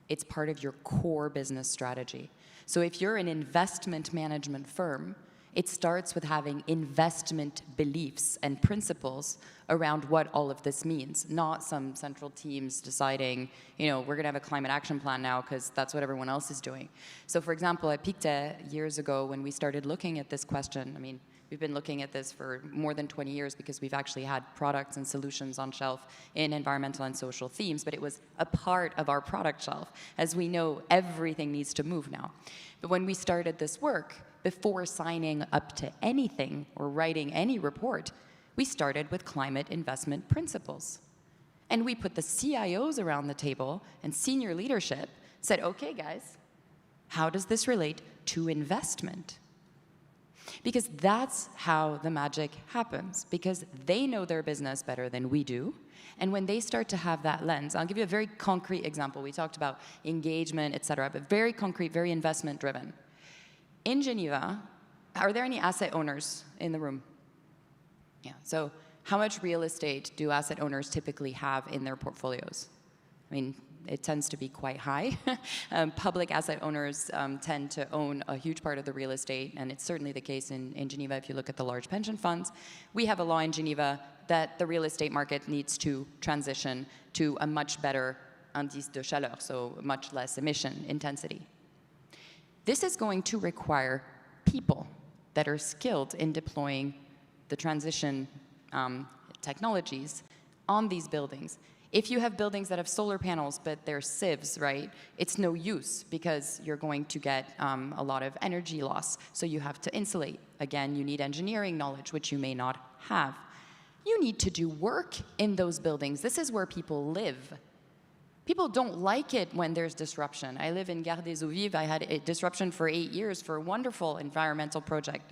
it's part of your core business strategy. So if you're an investment management firm, it starts with having investment beliefs and principles around what all of this means, not some central teams deciding, you know, we're going to have a climate action plan now because that's what everyone else is doing. So for example, at Pictet years ago when we started looking at this question, I mean, we've been looking at this for more than 20 years because we've actually had products and solutions on shelf in environmental and social themes, but it was a part of our product shelf. As we know, everything needs to move now. But when we started this work, before signing up to anything or writing any report, we started with climate investment principles. And we put the CIOs around the table and senior leadership said, okay, guys, how does this relate to investment? Because that's how the magic happens, because they know their business better than we do. And when they start to have that lens, I'll give you a very concrete example. We talked about engagement, et cetera, but very concrete, very investment driven. In Geneva, are there any asset owners in the room? Yeah, so how much real estate do asset owners typically have in their portfolios? I mean, it tends to be quite high. Public asset owners tend to own a huge part of the real estate, and it's certainly the case in Geneva if you look at the large pension funds. We have a law in Geneva that the real estate market needs to transition to a much better indice de chaleur, so much less emission intensity. This is going to require people that are skilled in deploying the transition technologies on these buildings. If you have buildings that have solar panels, but they're sieves, right, it's no use because you're going to get a lot of energy loss. So you have to insulate. Again, you need engineering knowledge, which you may not have. You need to do work in those buildings. This is where people live. People don't like it when there's disruption. I live in Gare des Eaux Vives. I had a disruption for 8 years for a wonderful environmental project,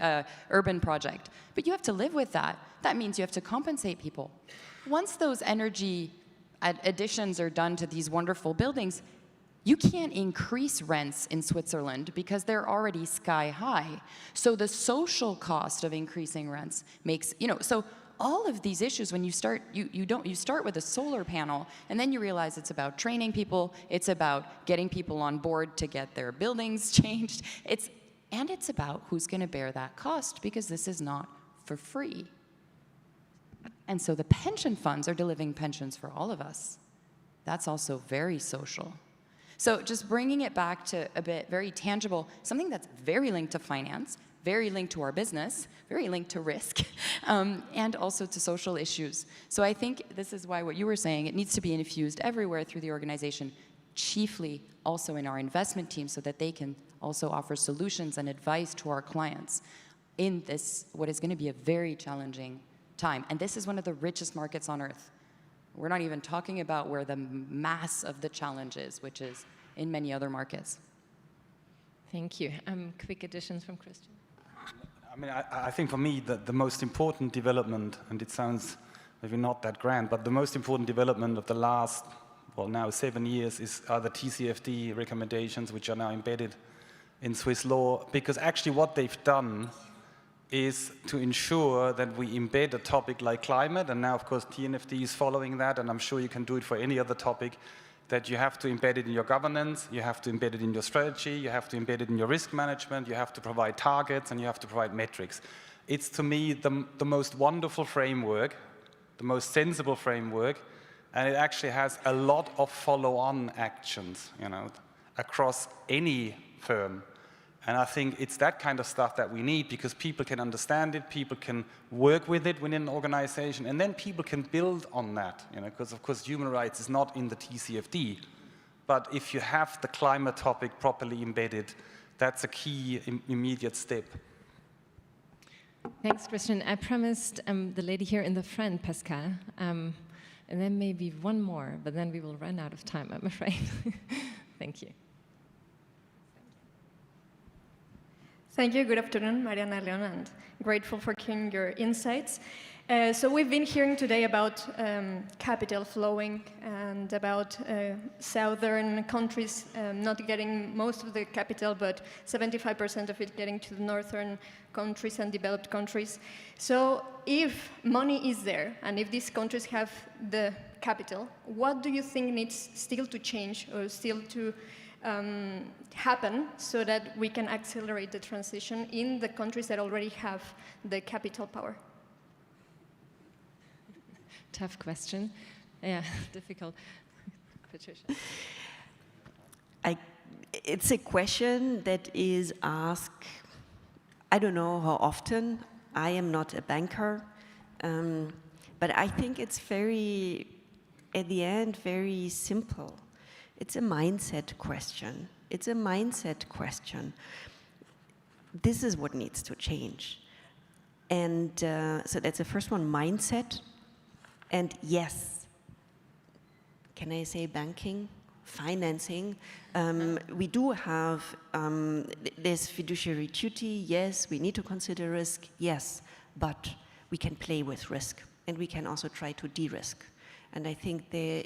urban project. But you have to live with that. That means you have to compensate people. Once those energy additions are done to these wonderful buildings, you can't increase rents in Switzerland because they're already sky high. So the social cost of increasing rents makes, so all of these issues, when you start, you start with a solar panel, and then you realize it's about training people, it's about getting people on board to get their buildings changed, and it's about who's going to bear that cost, because this is not for free. And so the pension funds are delivering pensions for all of us. That's also very social. So just bringing it back to a bit very tangible, something that's very linked to finance, very linked to our business, very linked to risk, and also to social issues. So I think this is why what you were saying, it needs to be infused everywhere through the organization, chiefly also in our investment team, so that they can also offer solutions and advice to our clients in this, what is going to be a very challenging time. And this is one of the richest markets on earth. We're not even talking about where the mass of the challenge is, which is in many other markets. Thank you. Quick additions from Christian. I mean, I think for me, the most important development, and it sounds maybe not that grand, but the most important development of the last, well, now 7 years are the TCFD recommendations, which are now embedded in Swiss law, because actually what they've done is to ensure that we embed a topic like climate, and now, of course, TNFD is following that, and I'm sure you can do it for any other topic, that you have to embed it in your governance, you have to embed it in your strategy, you have to embed it in your risk management, you have to provide targets, and you have to provide metrics. It's, to me, the most wonderful framework, the most sensible framework, and it actually has a lot of follow-on actions, across any firm. And I think it's that kind of stuff that we need, because people can understand it, people can work with it within an organization, and then people can build on that, because of course human rights is not in the TCFD. But if you have the climate topic properly embedded, that's a key immediate step. Thanks, Christian. I promised the lady here in the front, Pascal, and then maybe one more, but then we will run out of time, I'm afraid. Thank you. Thank you. Good afternoon, Mariana Leon, and grateful for hearing your insights. So we've been hearing today about capital flowing and about southern countries not getting most of the capital, but 75% of it getting to the northern countries and developed countries. So if money is there, and if these countries have the capital, what do you think needs still to change or still to happen so that we can accelerate the transition in the countries that already have the capital power? Tough question. Yeah, difficult. Patricia. It's a question that is asked, I don't know how often. I am not a banker, but I think it's very, at the end, very simple. It's a mindset question. It's a mindset question. This is what needs to change. And so that's the first one, mindset. And yes, can I say banking, financing? We do have this fiduciary duty. Yes, we need to consider risk. Yes, but we can play with risk. And we can also try to de-risk. And I think there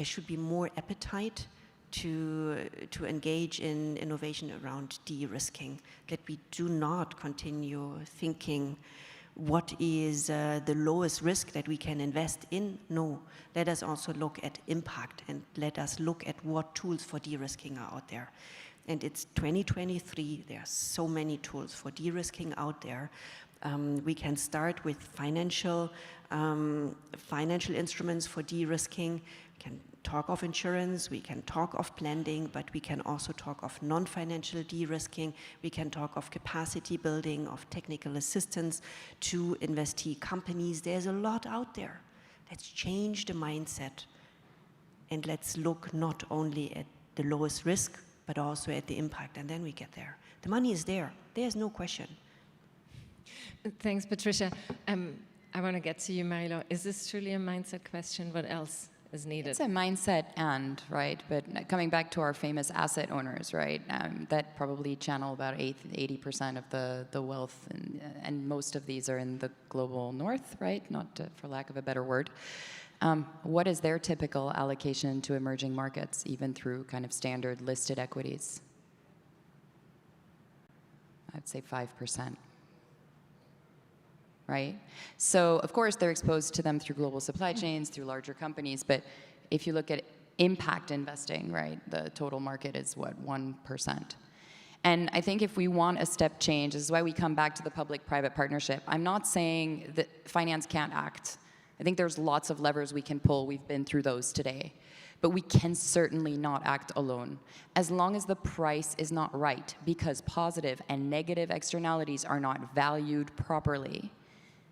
should be more appetite to engage in innovation around de-risking, that we do not continue thinking what is the lowest risk that we can invest in? No. Let us also look at impact, and let us look at what tools for de-risking are out there. And it's 2023, there are so many tools for de-risking out there. We can start with financial instruments for de-risking. We can talk of insurance, we can talk of blending, but we can also talk of non-financial de-risking. We can talk of capacity building, of technical assistance to investee companies. There's a lot out there. Let's change the mindset, and let's look not only at the lowest risk, but also at the impact, and then we get there. The money is there. There's no question. Thanks, Patricia. I want to get to you, Marilo. Is this truly a mindset question? What else is needed? It's a mindset right? But coming back to our famous asset owners, right? That probably channel about 80% of the wealth, and most of these are in the global north, right? Not for lack of a better word. What is their typical allocation to emerging markets, even through kind of standard listed equities? I'd say 5%. Right? So, of course, they're exposed to them through global supply chains, through larger companies, but if you look at impact investing, right, the total market is, what, 1%? And I think if we want a step change, this is why we come back to the public-private partnership. I'm not saying that finance can't act. I think there's lots of levers we can pull. We've been through those today. But we can certainly not act alone, as long as the price is not right, because positive and negative externalities are not valued properly.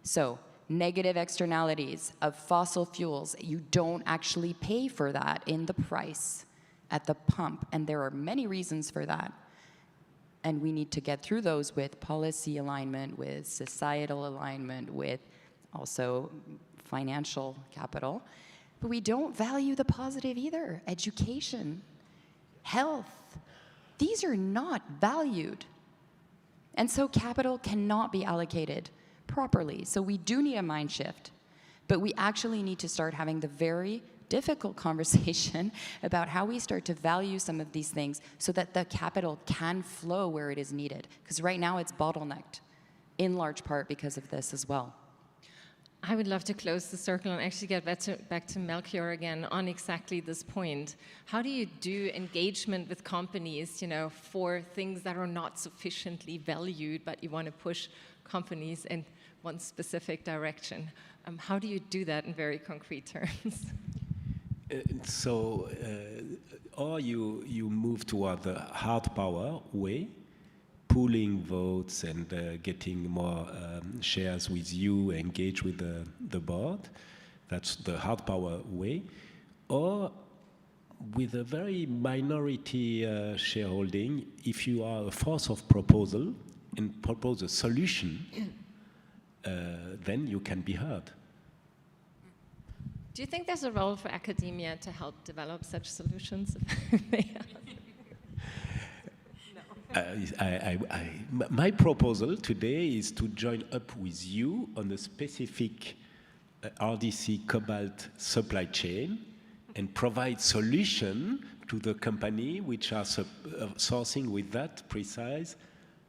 So, negative externalities of fossil fuels, you don't actually pay for that in the price at the pump, and there are many reasons for that. And we need to get through those with policy alignment, with societal alignment, with also financial capital. But we don't value the positive either. Education, health, these are not valued. And so capital cannot be allocated properly. So we do need a mind shift, but we actually need to start having the very difficult conversation about how we start to value some of these things so that the capital can flow where it is needed. Because right now it's bottlenecked, in large part because of this as well. I would love to close the circle and actually get back to Melchior again on exactly this point. How do you do engagement with companies, for things that are not sufficiently valued, but you want to push companies in one specific direction? How do you do that in very concrete terms? Or you move toward the hard power way, pooling votes and getting more shares with you, engage with the board. That's the hard power way. Or with a very minority shareholding, if you are a force of proposal and propose a solution, then you can be heard. Do you think there's a role for academia to help develop such solutions? My proposal today is to join up with you on a specific RDC cobalt supply chain and provide solution to the company which are sourcing with that precise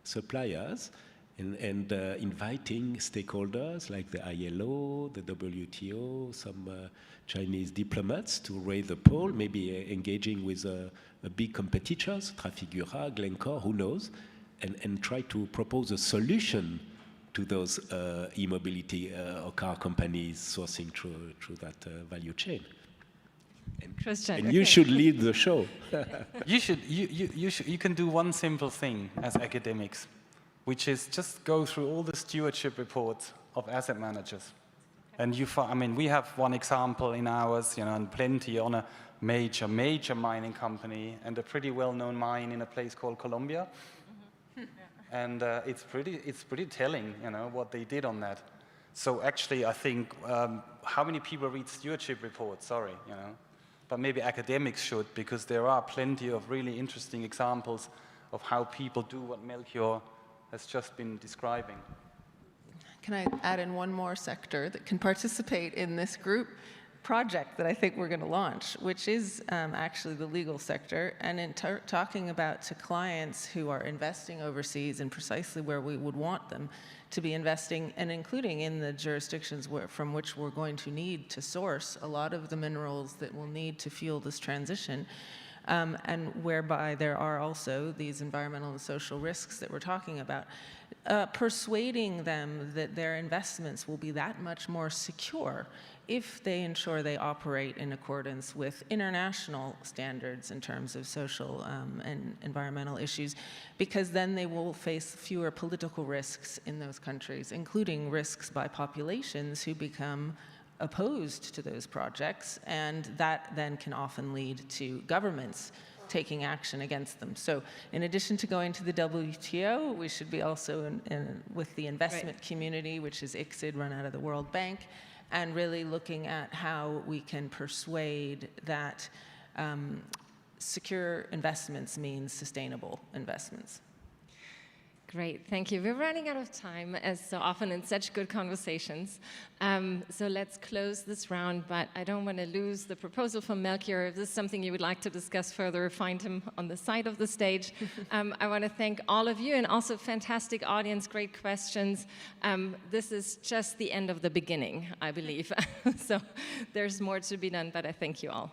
suppliers, and inviting stakeholders like the ILO, the WTO, some Chinese diplomats to raise the pole, maybe engaging with big competitors, Trafigura, Glencore, who knows, and try to propose a solution to those e-mobility or car companies sourcing through that value chain. Christian, and you should lead the show. You can do one simple thing as academics, which is just go through all the stewardship reports of asset managers. And we have one example in ours, and plenty on a major mining company and a pretty well-known mine in a place called Colombia. And it's pretty telling, what they did on that. So actually, I think, how many people read stewardship reports? Sorry, But maybe academics should, because there are plenty of really interesting examples of how people do what Melchior has just been describing. Can I add in one more sector that can participate in this group? project that I think we're going to launch, which is actually the legal sector, and in talking about to clients who are investing overseas and precisely where we would want them to be investing, and including in the jurisdictions from which we're going to need to source a lot of the minerals that we'll need to fuel this transition, and whereby there are also these environmental and social risks that we're talking about. Persuading them that their investments will be that much more secure if they ensure they operate in accordance with international standards in terms of social and environmental issues, because then they will face fewer political risks in those countries, including risks by populations who become opposed to those projects, and that then can often lead to governments taking action against them. So in addition to going to the WTO, we should be also with the investment community, which is ICSID, run out of the World Bank, and really looking at how we can persuade that secure investments means sustainable investments. Great, thank you. We're running out of time, as so often in such good conversations. So let's close this round, but I don't want to lose the proposal from Melchior. If this is something you would like to discuss further, find him on the side of the stage. I want to thank all of you, and also fantastic audience, great questions. This is just the end of the beginning, I believe. So there's more to be done, but I thank you all.